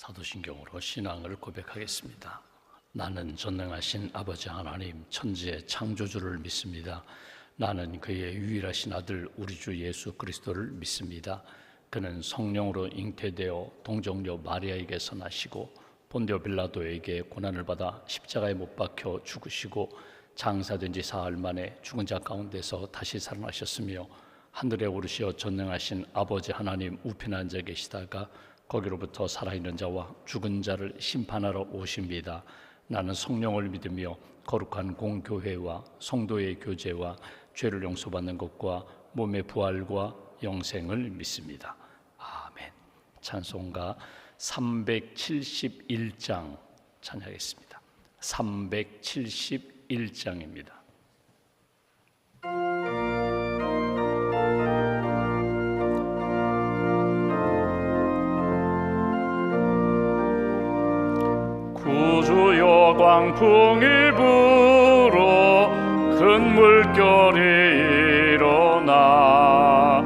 사도신경으로 신앙을 고백하겠습니다. 나는 전능하신 아버지 하나님 천지의 창조주를 믿습니다. 나는 그의 유일하신 아들 우리 주 예수 그리스도를 믿습니다. 그는 성령으로 잉태되어 동정녀 마리아에게서 나시고 본디오 빌라도에게 고난을 받아 십자가에 못 박혀 죽으시고 장사된 지 사흘 만에 죽은 자 가운데서 다시 살아나셨으며 하늘에 오르시어 전능하신 아버지 하나님 우편에 앉아 계시다가 거기로부터 살아있는 자와 죽은 자를 심판하러 오십니다. 나는 성령을 믿으며 거룩한 공교회와 성도의 교제와 죄를 용서받는 것과 몸의 부활과 영생을 믿습니다. 아멘. 찬송가 371장 찬양하겠습니다. 371장입니다. 구주여 광풍이 불어 큰 물결이 일어나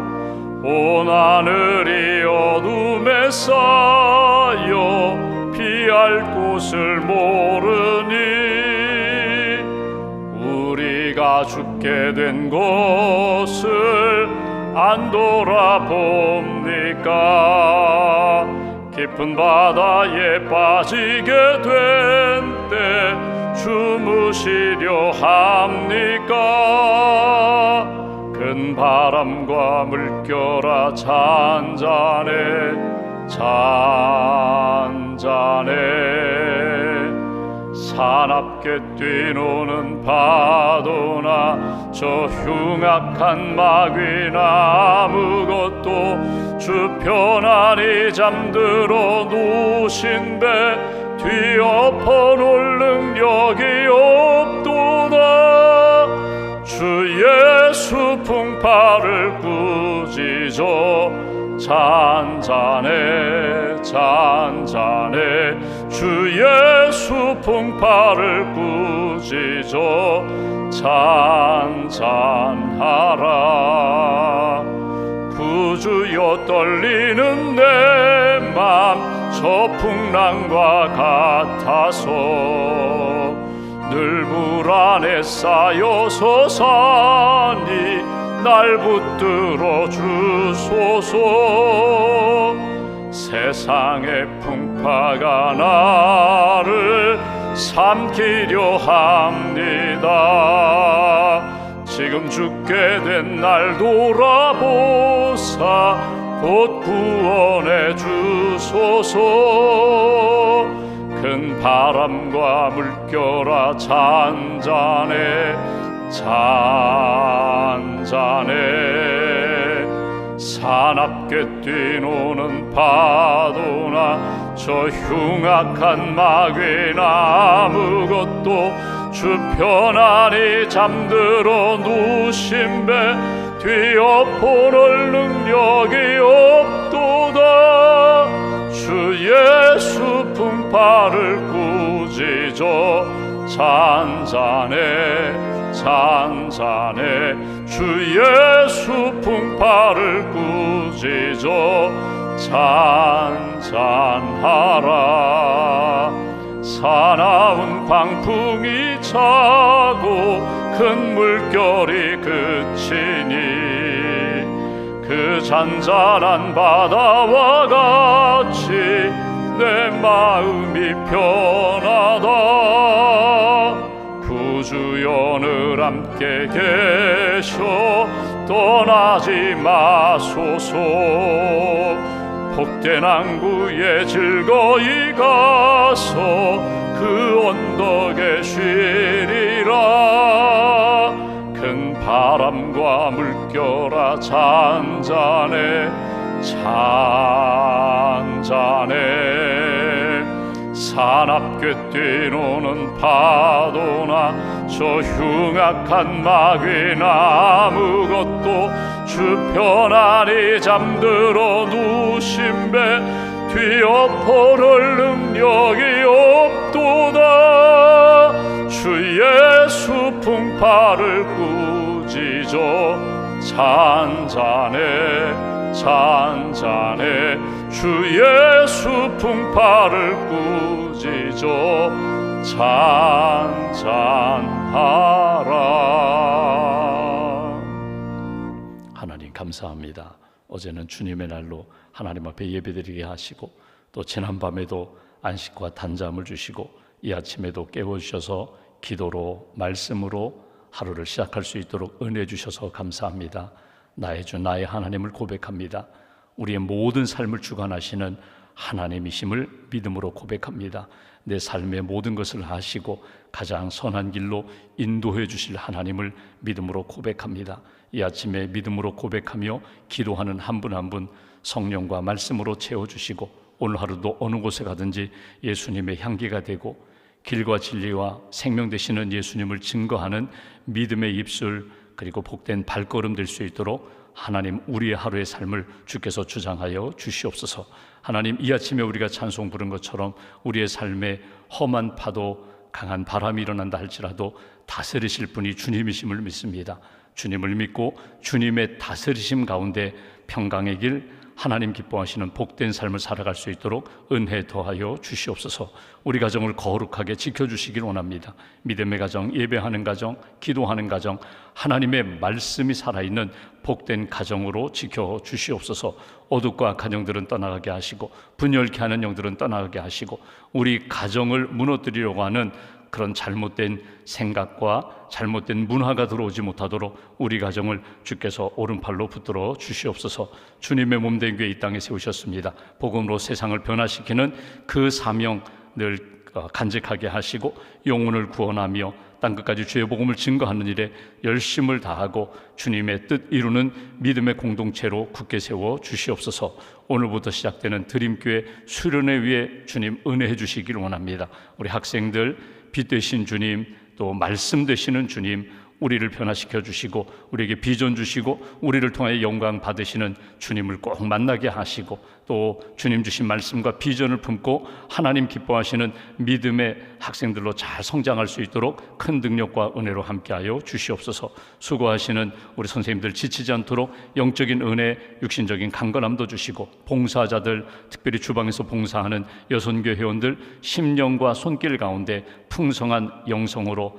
온 하늘이 어둠에 쌓여 피할 곳을 모르니 우리가 죽게 된 것을 안 돌아봅니까? 깊은 바다에 빠지게 된 때 주무시려 합니까? 큰 바람과 물결아 잔잔해 사납게 뛰노는 파도나 저 흉악한 마귀나 아무것도 주 편안히 잠들어 누신 배 뒤엎어 놓을 능력이 없도다. 주 예수 풍파를 꾸짖어 잔잔해 주 예수 풍파를 꾸짖어 잔잔하라. 구주여 떨리는 내 맘 저 풍랑과 같아서 늘 불안에 쌓여서 사니 날 붙들어 주소서. 세상의 풍파가 나를 삼키려 합니다. 지금 죽게 된 날 돌아보사 곧 구원해 주소서. 큰 바람과 물결아 잔잔해 사납게 뛰노는 파도나 저 흉악한 마귀나 아무것도 주 편안히 잠들어 누신 배 뒤엎어 놓을 능력이 없도다. 주 예수 풍파를 꾸짖어 잔잔해 주 예수 풍파를 꾸짖어 잔잔하라. 사나운 광풍이 차고 큰 물결이 그치니 그 잔잔한 바다와 같이 내 마음이 편하다. 구주여 늘 함께 계셔 떠나지 마소서. 복된 항구에 즐거이 가서 그 언덕에 쉬리라. 큰 바람과 물결아 잔잔해 사납게 뛰노는 파도나 저 흉악한 마귀나 아무것도 주 편안히 잠들어 누신 배 뒤엎어 놓을 능력이 없도다. 주 예수 풍파를 꾸짖어 잔잔해 잔잔해 주 예수 풍파를 꾸짖어 잔잔하라. 하나님 감사합니다. 어제는 주님의 날로 하나님 앞에 예배드리게 하시고 또 지난밤에도 안식과 단잠을 주시고 이 아침에도 깨워주셔서 기도로 말씀으로 하루를 시작할 수 있도록 은혜 주셔서 감사합니다. 나의 주 나의 하나님을 고백합니다. 우리의 모든 삶을 주관하시는 하나님이심을 믿음으로 고백합니다. 내 삶의 모든 것을 아시고 가장 선한 길로 인도해 주실 하나님을 믿음으로 고백합니다. 이 아침에 믿음으로 고백하며 기도하는 한 분 한 분 성령과 말씀으로 채워주시고 오늘 하루도 어느 곳에 가든지 예수님의 향기가 되고 길과 진리와 생명 되시는 예수님을 증거하는 믿음의 입술 그리고 복된 발걸음 될 수 있도록 하나님 우리의 하루의 삶을 주께서 주장하여 주시옵소서. 하나님 이 아침에 우리가 찬송 부른 것처럼 우리의 삶에 험한 파도 강한 바람이 일어난다 할지라도 다스리실 분이 주님이심을 믿습니다. 주님을 믿고 주님의 다스리심 가운데 평강의 길 하나님 기뻐하시는 복된 삶을 살아갈 수 있도록 은혜 더하여 주시옵소서. 우리 가정을 거룩하게 지켜주시길 원합니다. 믿음의 가정, 예배하는 가정, 기도하는 가정, 하나님의 말씀이 살아있는 복된 가정으로 지켜주시옵소서. 어둡고 악한 영들은 떠나가게 하시고 분열케 하는 영들은 떠나가게 하시고 우리 가정을 무너뜨리려고 하는 그런 잘못된 생각과 잘못된 문화가 들어오지 못하도록 우리 가정을 주께서 오른팔로 붙들어 주시옵소서. 주님의 몸된 교회 이 땅에 세우셨습니다. 복음으로 세상을 변화시키는 그 사명 늘 간직하게 하시고 영혼을 구원하며 땅끝까지 주의 복음을 증거하는 일에 열심을 다하고 주님의 뜻 이루는 믿음의 공동체로 굳게 세워 주시옵소서. 오늘부터 시작되는 드림교회 수련회 위에 주님 은혜해 주시길 원합니다. 우리 학생들 빛 되신 주님, 또 말씀 되시는 주님, 우리를 변화시켜 주시고 우리에게 비전 주시고 우리를 통하여 영광 받으시는 주님을 꼭 만나게 하시고 또 주님 주신 말씀과 비전을 품고 하나님 기뻐하시는 믿음의 학생들로 잘 성장할 수 있도록 큰 능력과 은혜로 함께하여 주시옵소서. 수고하시는 우리 선생님들 지치지 않도록 영적인 은혜, 육신적인 강건함도 주시고 봉사자들, 특별히 주방에서 봉사하는 여선교 회원들 심령과 손길 가운데 풍성한 영성으로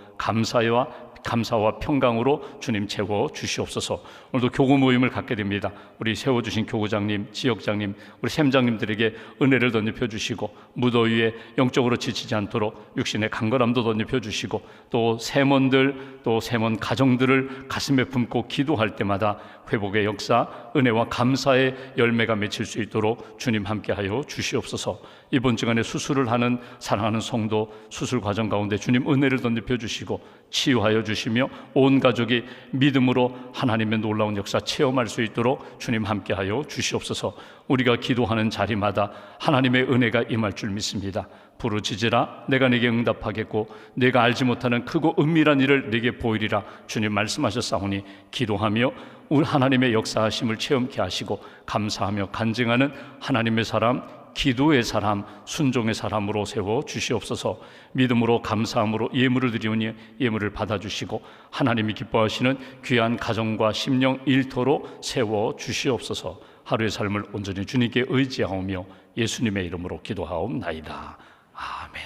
감사와 평강으로 주님 채워 주시옵소서. 오늘도 교구 모임을 갖게 됩니다. 우리 세워주신 교구장님, 지역장님, 우리 샘장님들에게 은혜를 덧입혀 주시고 무더위에 영적으로 지치지 않도록 육신의 강건함도 덧입혀 주시고 또 세몬들, 또 세몬 가정들을 가슴에 품고 기도할 때마다 회복의 역사, 은혜와 감사의 열매가 맺힐 수 있도록 주님 함께하여 주시옵소서. 이번 주간에 수술을 하는 사랑하는 성도 수술 과정 가운데 주님 은혜를 덧입혀 주시고 치유하여 주시며 온 가족이 믿음으로 하나님의 놀라운 역사 체험할 수 있도록 주님 함께하여 주시옵소서. 우리가 기도하는 자리마다 하나님의 은혜가 임할 줄 믿습니다. 부르짖으라 내가 네게 응답하겠고 내가 알지 못하는 크고 은밀한 일을 네게 보이리라 주님 말씀하셨사오니 기도하며 우리 하나님의 역사하심을 체험케 하시고 감사하며 간증하는 하나님의 사람, 기도의 사람, 순종의 사람으로 세워 주시옵소서. 믿음으로 감사함으로 예물을 드리오니 예물을 받아주시고 하나님이 기뻐하시는 귀한 가정과 심령 일터로 세워 주시옵소서. 하루의 삶을 온전히 주님께 의지하오며 예수님의 이름으로 기도하옵나이다. 아멘.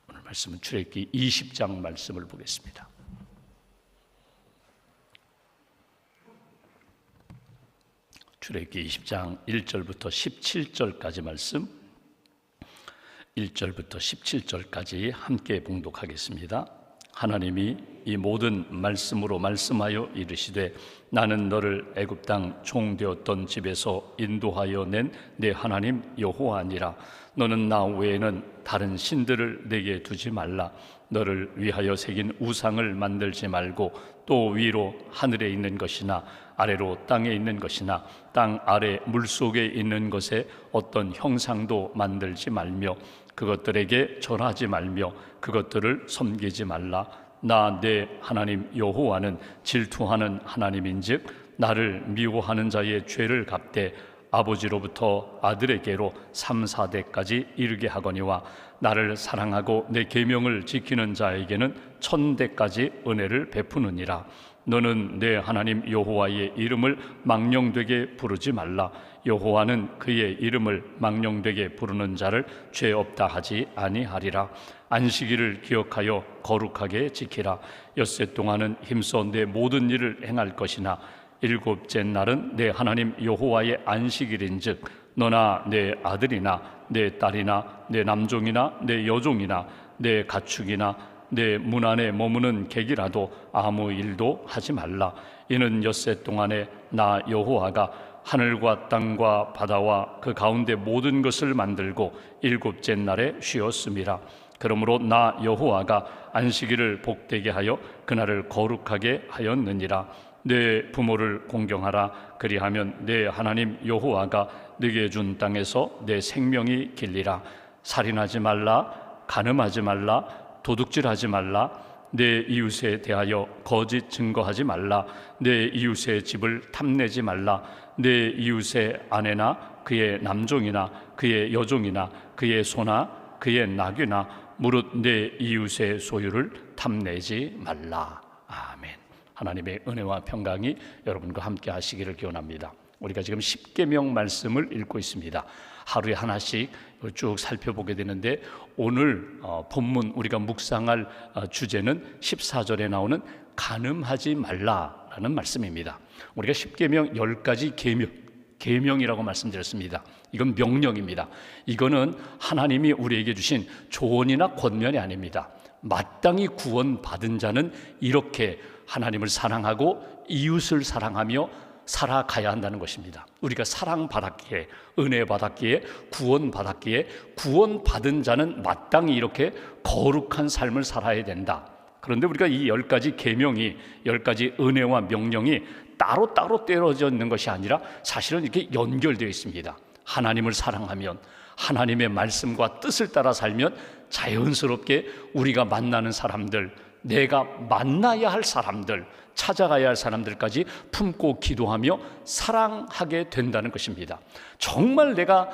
오늘 말씀은 출애굽기 20장 말씀을 보겠습니다. 출애굽기 20장 1절부터 17절까지 말씀, 1절부터 17절까지 함께 봉독하겠습니다. 하나님이 이 모든 말씀으로 말씀하여 이르시되 나는 너를 애굽 땅 종되었던 집에서 인도하여 낸 내 하나님 여호와니라. 너는 나 외에는 다른 신들을 내게 두지 말라. 너를 위하여 새긴 우상을 만들지 말고 또 위로 하늘에 있는 것이나 아래로 땅에 있는 것이나 땅 아래 물속에 있는 것에 어떤 형상도 만들지 말며 그것들에게 절하지 말며 그것들을 섬기지 말라. 나 내 하나님 여호와는 질투하는 하나님인즉 나를 미워하는 자의 죄를 갚되 아버지로부터 아들에게로 3, 4대까지 이르게 하거니와 나를 사랑하고 내 계명을 지키는 자에게는 1000대까지 은혜를 베푸느니라. 너는 내 하나님 여호와의 이름을 망령되게 부르지 말라. 여호와는 그의 이름을 망령되게 부르는 자를 죄 없다 하지 아니하리라. 안식일을 기억하여 거룩하게 지키라. 엿새 동안은 힘써 내 모든 일을 행할 것이나 일곱째 날은 내 하나님 여호와의 안식일인즉 너나 내 아들이나 내 딸이나 내 남종이나 내 여종이나 내 가축이나 내 문 안에 머무는 객이라도 아무 일도 하지 말라. 이는 엿새 동안에 나 여호와가 하늘과 땅과 바다와 그 가운데 모든 것을 만들고 일곱째 날에 쉬었음이라. 그러므로 나 여호와가 안식일을 복되게 하여 그날을 거룩하게 하였느니라. 내 부모를 공경하라. 그리하면 내 하나님 여호와가 네게 준 땅에서 내 생명이 길리라. 살인하지 말라. 간음하지 말라. 도둑질하지 말라. 내 이웃에 대하여 거짓 증거하지 말라. 내 이웃의 집을 탐내지 말라. 내 이웃의 아내나 그의 남종이나 그의 여종이나 그의 소나 그의 낙이나 무릇 내 이웃의 소유를 탐내지 말라. 아멘. 하나님의 은혜와 평강이 여러분과 함께 하시기를 기원합니다. 우리가 지금 십계명 말씀을 읽고 있습니다. 하루에 하나씩 쭉 살펴보게 되는데 오늘 본문 우리가 묵상할 주제는 14절에 나오는 간음하지 말라라는 말씀입니다. 우리가 십계명 10가지 계명이라고 말씀드렸습니다. 이건 명령입니다. 이거는 하나님이 우리에게 주신 조언이나 권면이 아닙니다. 마땅히 구원받은 자는 이렇게 하나님을 사랑하고 이웃을 사랑하며 살아가야 한다는 것입니다. 우리가 사랑받았기에, 은혜받았기에, 구원받았기에 구원받은 자는 마땅히 이렇게 거룩한 삶을 살아야 된다. 그런데 우리가 이 10가지 계명이, 10가지 은혜와 명령이 따로따로 떼어져 있는 것이 아니라 사실은 이렇게 연결되어 있습니다. 하나님을 사랑하면, 하나님의 말씀과 뜻을 따라 살면 자연스럽게 우리가 만나는 사람들, 내가 만나야 할 사람들, 찾아가야 할 사람들까지 품고 기도하며 사랑하게 된다는 것입니다. 정말 내가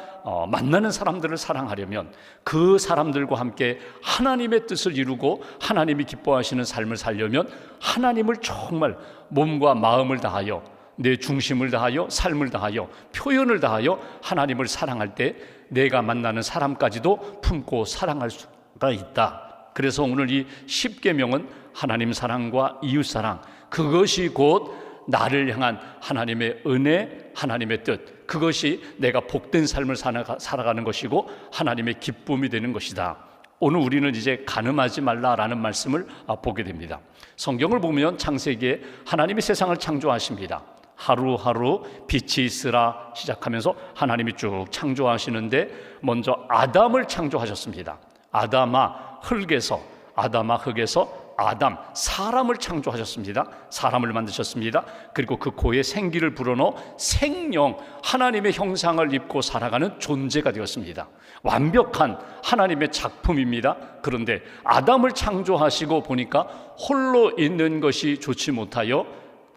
만나는 사람들을 사랑하려면 그 사람들과 함께 하나님의 뜻을 이루고 하나님이 기뻐하시는 삶을 살려면 하나님을 정말 몸과 마음을 다하여 내 중심을 다하여 삶을 다하여 표현을 다하여 하나님을 사랑할 때 내가 만나는 사람까지도 품고 사랑할 수가 있다. 그래서 오늘 이 십계명은 하나님 사랑과 이웃 사랑, 그것이 곧 나를 향한 하나님의 은혜, 하나님의 뜻, 그것이 내가 복된 삶을 살아가는 것이고 하나님의 기쁨이 되는 것이다. 오늘 우리는 이제 간음하지 말라라는 말씀을 보게 됩니다. 성경을 보면 창세기에 하나님이 세상을 창조하십니다. 하루하루 빛이 있으라 시작하면서 하나님이 쭉 창조하시는데 먼저 아담을 창조하셨습니다. 아담아 흙에서, 아담아 흙에서 아담, 사람을 창조하셨습니다. 사람을 만드셨습니다. 그리고 그 코에 생기를 불어넣어 생명, 하나님의 형상을 입고 살아가는 존재가 되었습니다. 완벽한 하나님의 작품입니다. 그런데 아담을 창조하시고 보니까 홀로 있는 것이 좋지 못하여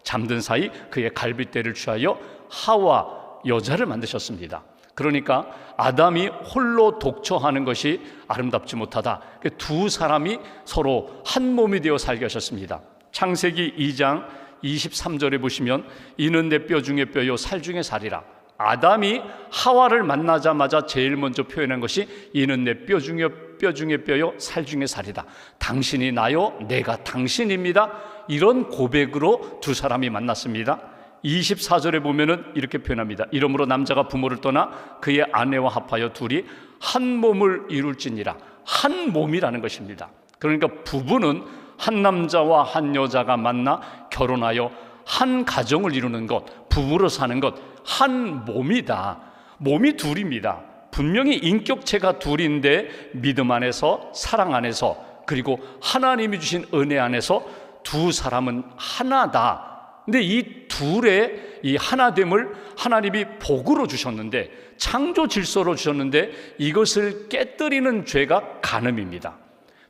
잠든 사이 그의 갈빗대를 취하여 하와 여자를 만드셨습니다. 그러니까 아담이 홀로 독처하는 것이 아름답지 못하다. 두 사람이 서로 한 몸이 되어 살게 하셨습니다. 창세기 2장 23절에 보시면 이는 내 뼈 중에 뼈요 살 중에 살이라. 아담이 하와를 만나자마자 제일 먼저 표현한 것이 이는 내 뼈 중에 뼈요 살 중에 살이다. 당신이 나요 내가 당신입니다. 이런 고백으로 두 사람이 만났습니다. 24절에 보면은 이렇게 표현합니다. 이러므로 남자가 부모를 떠나 그의 아내와 합하여 둘이 한 몸을 이룰지니라. 한 몸이라는 것입니다. 그러니까 부부는 한 남자와 한 여자가 만나 결혼하여 한 가정을 이루는 것, 부부로 사는 것, 한 몸이다. 몸이 둘입니다. 분명히 인격체가 둘인데 믿음 안에서, 사랑 안에서, 그리고 하나님이 주신 은혜 안에서 두 사람은 하나다. 근데 이 둘의 이 하나됨을 하나님이 복으로 주셨는데, 창조 질서로 주셨는데 이것을 깨뜨리는 죄가 간음입니다.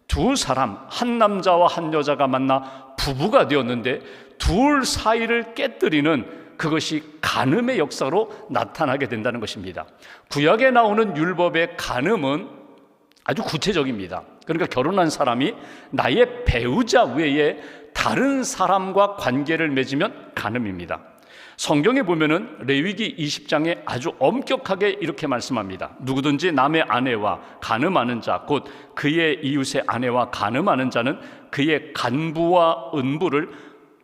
두 사람, 한 남자와 한 여자가 만나 부부가 되었는데 둘 사이를 깨뜨리는 그것이 간음의 역사로 나타나게 된다는 것입니다. 구약에 나오는 율법의 간음은 아주 구체적입니다. 그러니까 결혼한 사람이 나의 배우자 외에 다른 사람과 관계를 맺으면 간음입니다. 성경에 보면은 레위기 20장에 아주 엄격하게 이렇게 말씀합니다. 누구든지 남의 아내와 간음하는 자, 곧 그의 이웃의 아내와 간음하는 자는 그의 간부와 은부를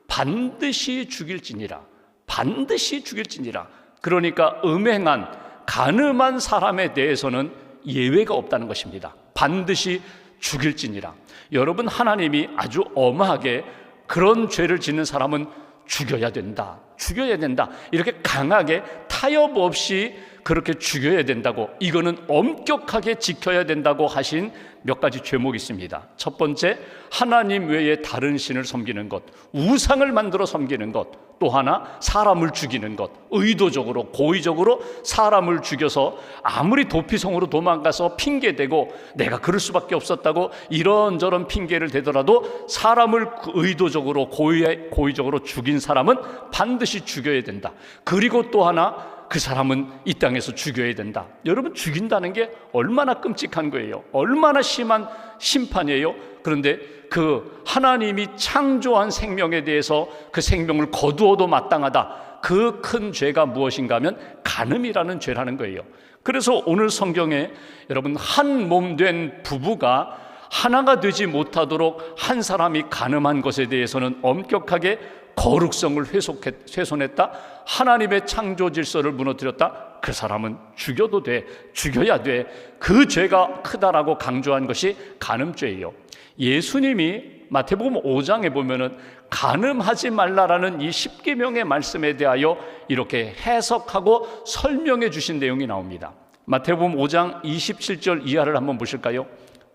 반드시 죽일지니라. 반드시 죽일지니라. 그러니까 음행한 간음한 사람에 대해서는 예외가 없다는 것입니다. 반드시 죽일지니라. 여러분, 하나님이 아주 엄하게 그런 죄를 짓는 사람은 죽여야 된다, 죽여야 된다, 이렇게 강하게 타협 없이 그렇게 죽여야 된다고, 이거는 엄격하게 지켜야 된다고 하신 몇 가지 죄목이 있습니다. 첫 번째, 하나님 외에 다른 신을 섬기는 것, 우상을 만들어 섬기는 것. 또 하나, 사람을 죽이는 것, 의도적으로 고의적으로 사람을 죽여서 아무리 도피성으로 도망가서 핑계대고 내가 그럴 수밖에 없었다고 이런저런 핑계를 대더라도 사람을 의도적으로 고의적으로 죽인 사람은 반드시 죽여야 된다. 그리고 또 하나, 그 사람은 이 땅에서 죽여야 된다. 여러분, 죽인다는 게 얼마나 끔찍한 거예요. 얼마나 심한 심판이에요. 그런데 그 하나님이 창조한 생명에 대해서 그 생명을 거두어도 마땅하다. 그 큰 죄가 무엇인가 하면 간음이라는 죄라는 거예요. 그래서 오늘 성경에 여러분, 한 몸 된 부부가 하나가 되지 못하도록 한 사람이 간음한 것에 대해서는 엄격하게 거룩성을 훼손했다. 하나님의 창조 질서를 무너뜨렸다. 그 사람은 죽여도 돼, 죽여야 돼. 그 죄가 크다라고 강조한 것이 간음죄예요. 예수님이 마태복음 5장에 보면은 간음하지 말라라는 이 10계명의 말씀에 대하여 이렇게 해석하고 설명해 주신 내용이 나옵니다. 마태복음 5장 27절 이하를 한번 보실까요?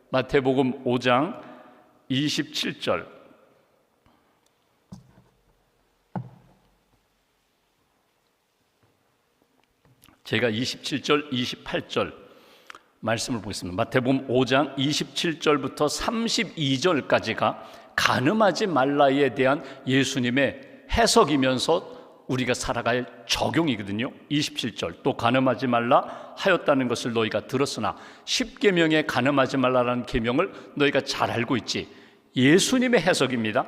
마태복음 5장 27절. 제가 27절, 28절 말씀을 보겠습니다. 마태복음 5장 27절부터 32절까지가 간음하지 말라에 대한 예수님의 해석이면서 우리가 살아갈 적용이거든요. 27절, 또 간음하지 말라 하였다는 것을 너희가 들었으나 10계명에 간음하지 말라라는 계명을 너희가 잘 알고 있지. 예수님의 해석입니다.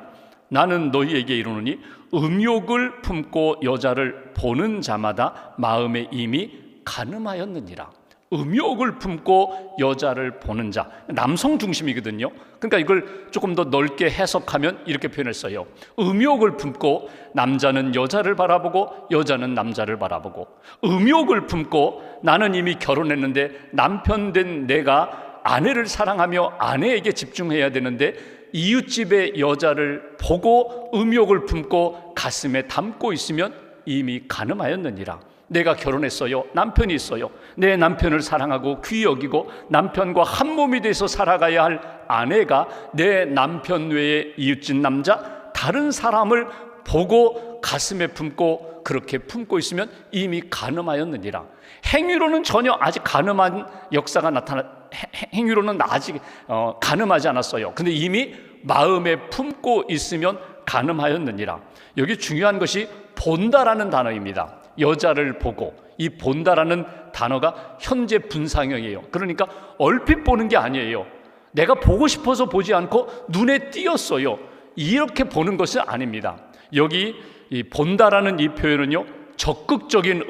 나는 너희에게 이르노니 음욕을 품고 여자를 보는 자마다 마음에 이미 간음하였느니라. 음욕을 품고 여자를 보는 자, 남성 중심이거든요. 그러니까 이걸 조금 더 넓게 해석하면 이렇게 표현했어요. 음욕을 품고 남자는 여자를 바라보고 여자는 남자를 바라보고, 음욕을 품고 나는 이미 결혼했는데 남편 된 내가 아내를 사랑하며 아내에게 집중해야 되는데 이웃집의 여자를 보고 음욕을 품고 가슴에 담고 있으면 이미 간음하였느니라. 내가 결혼했어요. 남편이 있어요. 내 남편을 사랑하고 귀히 여기고 남편과 한 몸이 돼서 살아가야 할 아내가 내 남편 외에 이웃집 남자 다른 사람을 보고 가슴에 품고 그렇게 품고 있으면 이미 간음하였느니라. 행위로는 전혀 아직 간음한 역사가 행위로는 아직 간음하지 않았어요. 근데 이미 마음에 품고 있으면 간음하였느니라. 여기 중요한 것이 본다라는 단어입니다. 여자를 보고, 이 본다라는 단어가 현재 분사형이에요. 그러니까 얼핏 보는 게 아니에요. 내가 보고 싶어서 보지 않고 눈에 띄었어요. 이렇게 보는 것은 아닙니다. 여기 이 본다라는 이 표현은요, 적극적인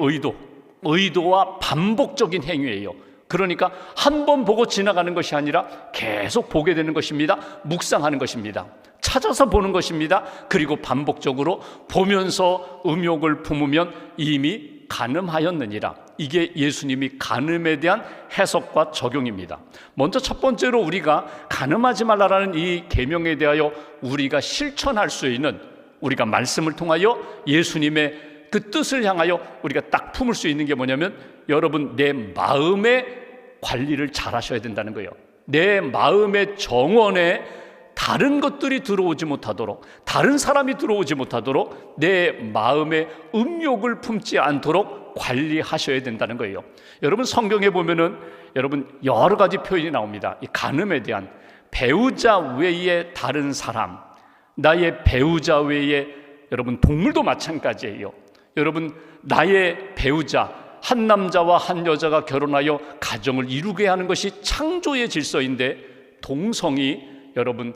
의도와 반복적인 행위예요. 그러니까 한 번 보고 지나가는 것이 아니라 계속 보게 되는 것입니다. 묵상하는 것입니다. 찾아서 보는 것입니다. 그리고 반복적으로 보면서 음욕을 품으면 이미 간음하였느니라. 이게 예수님이 간음에 대한 해석과 적용입니다. 먼저 첫 번째로 우리가 간음하지 말라라는 이 계명에 대하여 우리가 실천할 수 있는, 우리가 말씀을 통하여 예수님의 그 뜻을 향하여 우리가 딱 품을 수 있는 게 뭐냐면, 여러분, 내 마음의 관리를 잘 하셔야 된다는 거예요. 내 마음의 정원에 다른 것들이 들어오지 못하도록, 다른 사람이 들어오지 못하도록 내 마음의 음욕을 품지 않도록 관리하셔야 된다는 거예요. 여러분, 성경에 보면은 여러분 여러 가지 표현이 나옵니다. 이 간음에 대한, 배우자 외에 다른 사람, 나의 배우자 외에, 여러분 동물도 마찬가지예요. 여러분, 나의 배우자, 한 남자와 한 여자가 결혼하여 가정을 이루게 하는 것이 창조의 질서인데, 동성이 여러분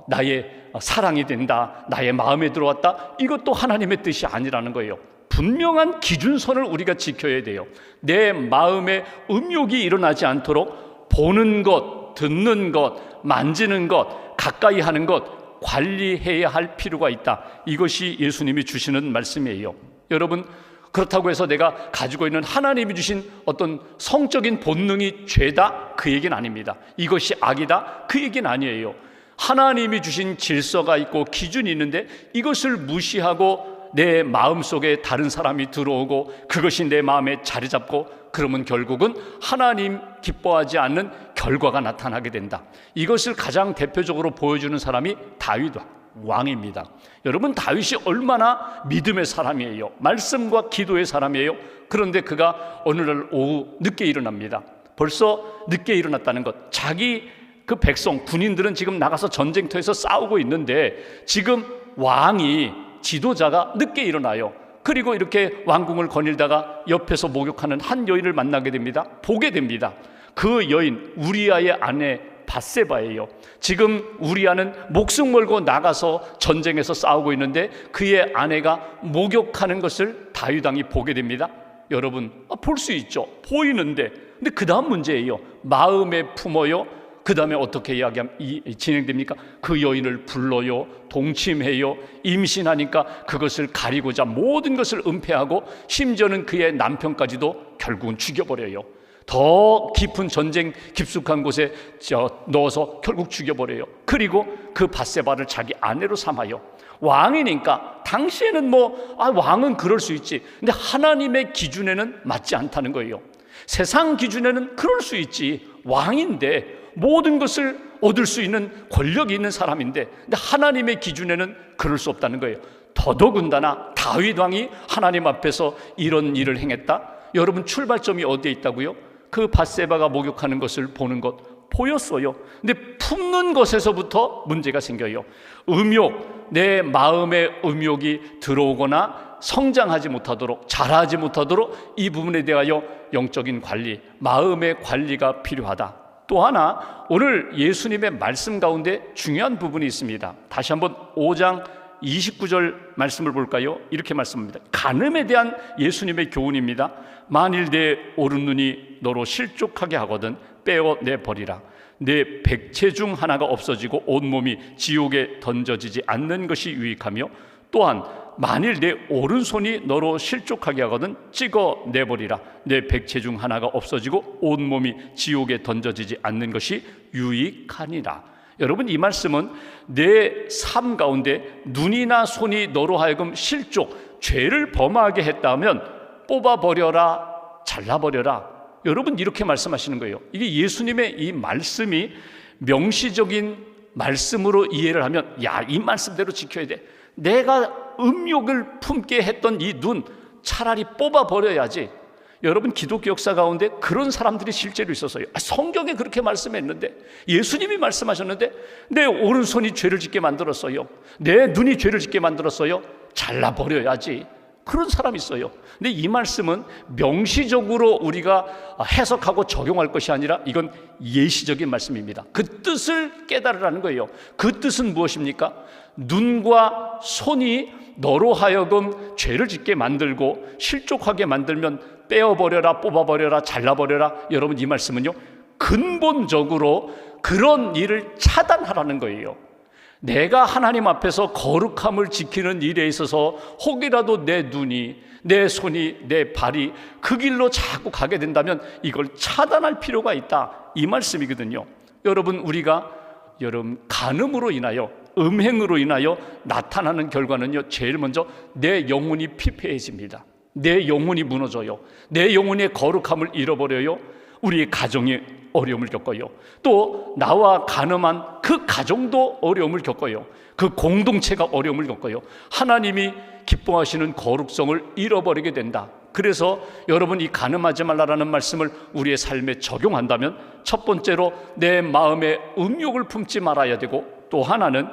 나의 사랑이 된다, 나의 마음에 들어왔다, 이것도 하나님의 뜻이 아니라는 거예요. 분명한 기준선을 우리가 지켜야 돼요. 내 마음에 음욕이 일어나지 않도록 보는 것, 듣는 것, 만지는 것, 가까이 하는 것 관리해야 할 필요가 있다. 이것이 예수님이 주시는 말씀이에요. 여러분, 그렇다고 해서 내가 가지고 있는 하나님이 주신 어떤 성적인 본능이 죄다, 그 얘기는 아닙니다. 이것이 악이다, 그 얘기는 아니에요. 하나님이 주신 질서가 있고 기준이 있는데 이것을 무시하고 내 마음속에 다른 사람이 들어오고 그것이 내 마음에 자리 잡고 그러면 결국은 하나님 기뻐하지 않는 결과가 나타나게 된다. 이것을 가장 대표적으로 보여주는 사람이 다윗 왕입니다. 여러분, 다윗이 얼마나 믿음의 사람이에요. 말씀과 기도의 사람이에요. 그런데 그가 어느 날 오후 늦게 일어납니다. 벌써 늦게 일어났다는 것, 자기 그 백성, 군인들은 지금 나가서 전쟁터에서 싸우고 있는데 지금 왕이, 지도자가 늦게 일어나요. 그리고 이렇게 왕궁을 거닐다가 옆에서 목욕하는 한 여인을 만나게 됩니다. 보게 됩니다. 그 여인, 우리아의 아내 밧세바예요. 지금 우리아는 목숨 걸고 나가서 전쟁에서 싸우고 있는데 그의 아내가 목욕하는 것을 다윗 왕이 보게 됩니다. 여러분, 볼 수 있죠. 보이는데, 근데 그 다음 문제예요. 마음에 품어요. 그 다음에 어떻게 진행됩니까? 그 여인을 불러요, 동침해요. 임신하니까 그것을 가리고자 모든 것을 은폐하고 심지어는 그의 남편까지도 결국은 죽여버려요. 더 깊은 전쟁 깊숙한 곳에 넣어서 결국 죽여버려요. 그리고 그 밧세바를 자기 아내로 삼아요. 왕이니까 당시에는 왕은 그럴 수 있지. 근데 하나님의 기준에는 맞지 않다는 거예요. 세상 기준에는 그럴 수 있지. 왕인데 모든 것을 얻을 수 있는 권력이 있는 사람인데, 근데 하나님의 기준에는 그럴 수 없다는 거예요. 더더군다나 다윗 왕이 하나님 앞에서 이런 일을 행했다. 여러분, 출발점이 어디에 있다고요? 그 밧세바가 목욕하는 것을 보는 것 보였어요. 근데 품는 것에서부터 문제가 생겨요. 음욕, 내 마음에 음욕이 들어오거나 성장하지 못하도록, 자라지 못하도록 이 부분에 대하여 영적인 관리, 마음의 관리가 필요하다. 또 하나, 오늘 예수님의 말씀 가운데 중요한 부분이 있습니다. 다시 한번 5장 29절 말씀을 볼까요? 이렇게 말씀합니다. 간음에 대한 예수님의 교훈입니다. 만일 내 오른눈이 너로 실족하게 하거든 빼어내버리라. 내 백체 중 하나가 없어지고 온몸이 지옥에 던져지지 않는 것이 유익하며, 또한 만일 내 오른손이 너로 실족하게 하거든 찍어내버리라. 내 백체 중 하나가 없어지고 온몸이 지옥에 던져지지 않는 것이 유익하니라. 여러분, 이 말씀은 내 삶 가운데 눈이나 손이 너로 하여금 실족, 죄를 범하게 했다면 뽑아버려라, 잘라버려라. 여러분, 이렇게 말씀하시는 거예요. 이게 예수님의 이 말씀이 명시적인 말씀으로 이해를 하면, 이 말씀대로 지켜야 돼. 내가 음욕을 품게 했던 이 눈 차라리 뽑아버려야지. 여러분, 기독교 역사 가운데 그런 사람들이 실제로 있었어요. 성경에 그렇게 말씀했는데, 예수님이 말씀하셨는데 내 오른손이 죄를 짓게 만들었어요. 내 눈이 죄를 짓게 만들었어요. 잘라버려야지. 그런 사람이 있어요. 근데 이 말씀은 명시적으로 우리가 해석하고 적용할 것이 아니라 이건 예시적인 말씀입니다. 그 뜻을 깨달으라는 거예요. 그 뜻은 무엇입니까? 눈과 손이 너로 하여금 죄를 짓게 만들고 실족하게 만들면 떼어버려라, 뽑아버려라, 잘라버려라. 여러분, 이 말씀은요, 근본적으로 그런 일을 차단하라는 거예요. 내가 하나님 앞에서 거룩함을 지키는 일에 있어서 혹이라도 내 눈이, 내 손이, 내 발이 그 길로 자꾸 가게 된다면 이걸 차단할 필요가 있다, 이 말씀이거든요. 여러분, 우리가 간음으로 인하여, 음행으로 인하여 나타나는 결과는요, 제일 먼저 내 영혼이 피폐해집니다. 내 영혼이 무너져요. 내 영혼의 거룩함을 잃어버려요. 우리의 가정이 어려움을 겪어요. 또 나와 간음한 그 가정도 어려움을 겪어요. 그 공동체가 어려움을 겪어요. 하나님이 기뻐하시는 거룩성을 잃어버리게 된다. 그래서 여러분, 이 간음하지 말라라는 말씀을 우리의 삶에 적용한다면, 첫 번째로 내 마음에 음욕을 품지 말아야 되고, 또 하나는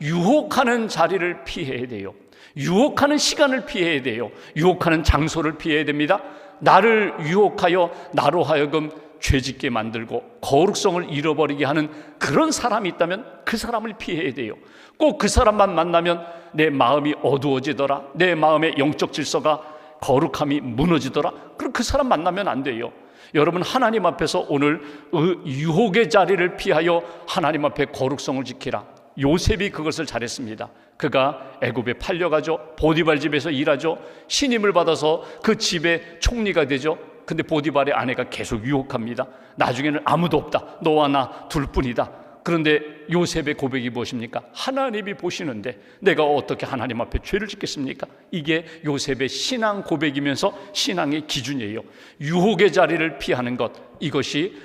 유혹하는 자리를 피해야 돼요. 유혹하는 시간을 피해야 돼요. 유혹하는 장소를 피해야 됩니다. 나를 유혹하여 나로 하여금 죄짓게 만들고 거룩성을 잃어버리게 하는 그런 사람이 있다면 그 사람을 피해야 돼요. 꼭 그 사람만 만나면 내 마음이 어두워지더라, 내 마음의 영적 질서가 거룩함이 무너지더라, 그럼 그 사람 만나면 안 돼요. 여러분, 하나님 앞에서 오늘 유혹의 자리를 피하여 하나님 앞에 거룩성을 지키라. 요셉이 그것을 잘했습니다. 그가 애굽에 팔려가죠. 보디발 집에서 일하죠. 신임을 받아서 그 집의 총리가 되죠. 근데 보디발의 아내가 계속 유혹합니다. 나중에는 아무도 없다, 너와 나 둘뿐이다. 그런데 요셉의 고백이 무엇입니까? 하나님이 보시는데 내가 어떻게 하나님 앞에 죄를 짓겠습니까? 이게 요셉의 신앙 고백이면서 신앙의 기준이에요. 유혹의 자리를 피하는 것, 이것이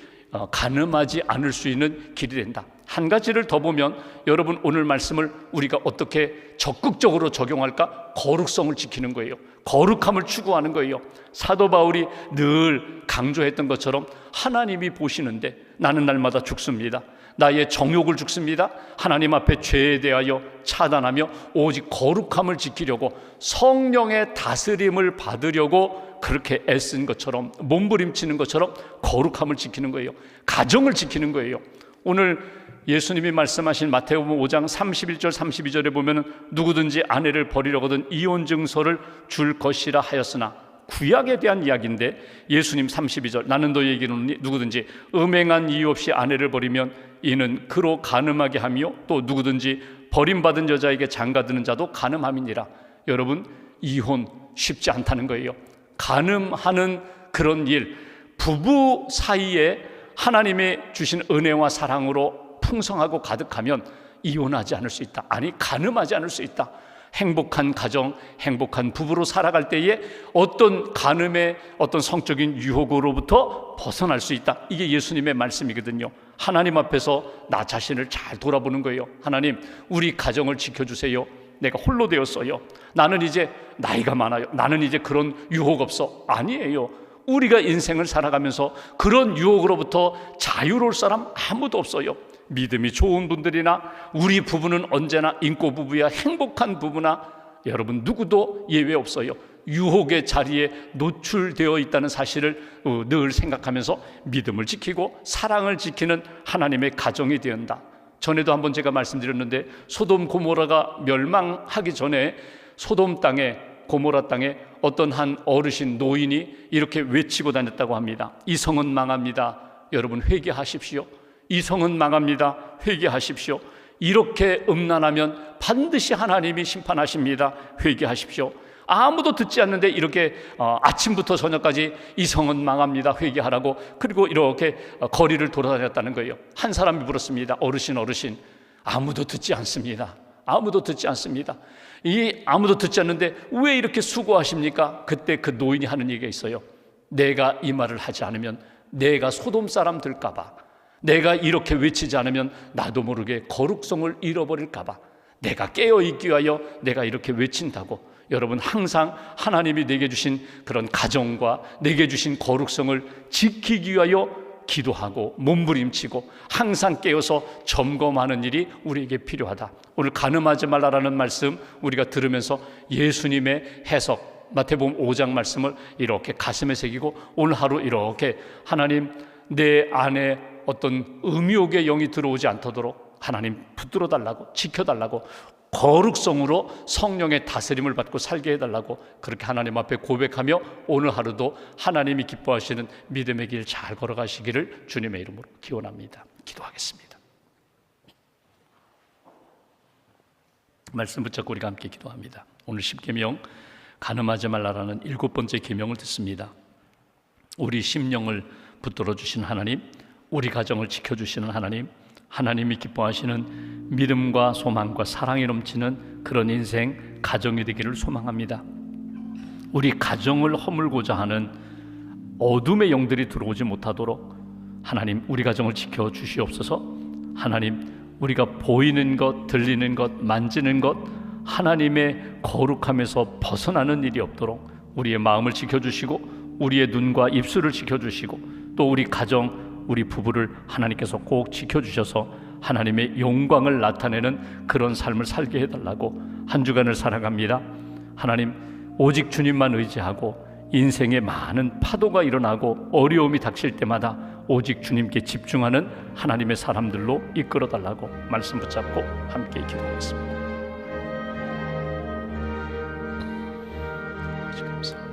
가늠하지 않을 수 있는 길이 된다. 한 가지를 더 보면 여러분, 오늘 말씀을 우리가 어떻게 적극적으로 적용할까? 거룩성을 지키는 거예요. 거룩함을 추구하는 거예요. 사도 바울이 늘 강조했던 것처럼 하나님이 보시는데 나는 날마다 죽습니다. 나의 정욕을 죽습니다. 하나님 앞에 죄에 대하여 차단하며 오직 거룩함을 지키려고 성령의 다스림을 받으려고 그렇게 애쓴 것처럼, 몸부림치는 것처럼 거룩함을 지키는 거예요. 가정을 지키는 거예요. 오늘 예수님이 말씀하신 마태복음 5장 31절 32절에 보면 누구든지 아내를 버리려거든 이혼 증서를 줄 것이라 하였으나, 구약에 대한 이야기인데 예수님 32절 나는 너희에게 이르노니 누구든지 음행한 이유 없이 아내를 버리면 이는 그로 간음하게 하며 또 누구든지 버림받은 여자에게 장가드는 자도 간음함이니라. 여러분, 이혼 쉽지 않다는 거예요. 간음하는 그런 일, 부부 사이에 하나님의 주신 은혜와 사랑으로 풍성하고 가득하면 이혼하지 않을 수 있다. 아니, 간음하지 않을 수 있다. 행복한 가정, 행복한 부부로 살아갈 때에 어떤 간음의 어떤 성적인 유혹으로부터 벗어날 수 있다. 이게 예수님의 말씀이거든요. 하나님 앞에서 나 자신을 잘 돌아보는 거예요. 하나님, 우리 가정을 지켜주세요. 내가 홀로 되었어요. 나는 이제 나이가 많아요. 나는 이제 그런 유혹 없어. 아니에요. 우리가 인생을 살아가면서 그런 유혹으로부터 자유로울 사람 아무도 없어요. 믿음이 좋은 분들이나 우리 부부는 언제나 인고 부부야, 행복한 부부나 여러분 누구도 예외 없어요. 유혹의 자리에 노출되어 있다는 사실을 늘 생각하면서 믿음을 지키고 사랑을 지키는 하나님의 가정이 되었다. 전에도 한번 제가 말씀드렸는데 소돔 고모라가 멸망하기 전에 소돔 땅에, 고모라 땅에 어떤 한 어르신, 노인이 이렇게 외치고 다녔다고 합니다. 이 성은 망합니다. 여러분 회개하십시오. 이 성은 망합니다. 회개하십시오. 이렇게 음란하면 반드시 하나님이 심판하십니다. 회개하십시오. 아무도 듣지 않는데 이렇게 아침부터 저녁까지 이 성은 망합니다. 회개하라고, 그리고 이렇게 거리를 돌아다녔다는 거예요. 한 사람이 물었습니다. 어르신, 아무도 듣지 않습니다. 아무도 듣지 않습니다. 아무도 듣지 않는데 왜 이렇게 수고하십니까? 그때 그 노인이 하는 얘기가 있어요. 내가 이 말을 하지 않으면 내가 소돔 사람 될까봐, 내가 이렇게 외치지 않으면 나도 모르게 거룩성을 잃어버릴까 봐 내가 깨어있기 위하여 내가 이렇게 외친다고. 여러분, 항상 하나님이 내게 주신 그런 가정과 내게 주신 거룩성을 지키기 위하여 기도하고 몸부림치고 항상 깨어서 점검하는 일이 우리에게 필요하다. 오늘 간음하지 말라라는 말씀 우리가 들으면서 예수님의 해석 마태복음 5장 말씀을 이렇게 가슴에 새기고 오늘 하루 이렇게 하나님, 내 안에 어떤 음욕의 영이 들어오지 않도록 하나님 붙들어 달라고, 지켜달라고, 거룩성으로 성령의 다스림을 받고 살게 해달라고 그렇게 하나님 앞에 고백하며 오늘 하루도 하나님이 기뻐하시는 믿음의 길 잘 걸어가시기를 주님의 이름으로 기원합니다. 기도하겠습니다. 말씀 붙잡고 우리가 함께 기도합니다. 오늘 10계명 간음하지 말라라는 7번째 계명을 듣습니다. 우리 심령을 붙들어 주신 하나님, 우리 가정을 지켜주시는 하나님, 하나님이 기뻐하시는 믿음과 소망과 사랑이 넘치는 그런 인생, 가정이 되기를 소망합니다. 우리 가정을 허물고자 하는 어둠의 영들이 들어오지 못하도록 하나님, 우리 가정을 지켜주시옵소서. 하나님, 우리가 보이는 것, 들리는 것, 만지는 것, 하나님의 거룩함에서 벗어나는 일이 없도록 우리의 마음을 지켜주시고 우리의 눈과 입술을 지켜주시고 또 우리 가정, 우리 부부를 하나님께서 꼭 지켜주셔서 하나님의 영광을 나타내는 그런 삶을 살게 해달라고 한 주간을 살아갑니다. 하나님, 오직 주님만 의지하고 인생에 많은 파도가 일어나고 어려움이 닥칠 때마다 오직 주님께 집중하는 하나님의 사람들로 이끌어 달라고 말씀 붙잡고 함께 기도하겠습니다. 감사합니다.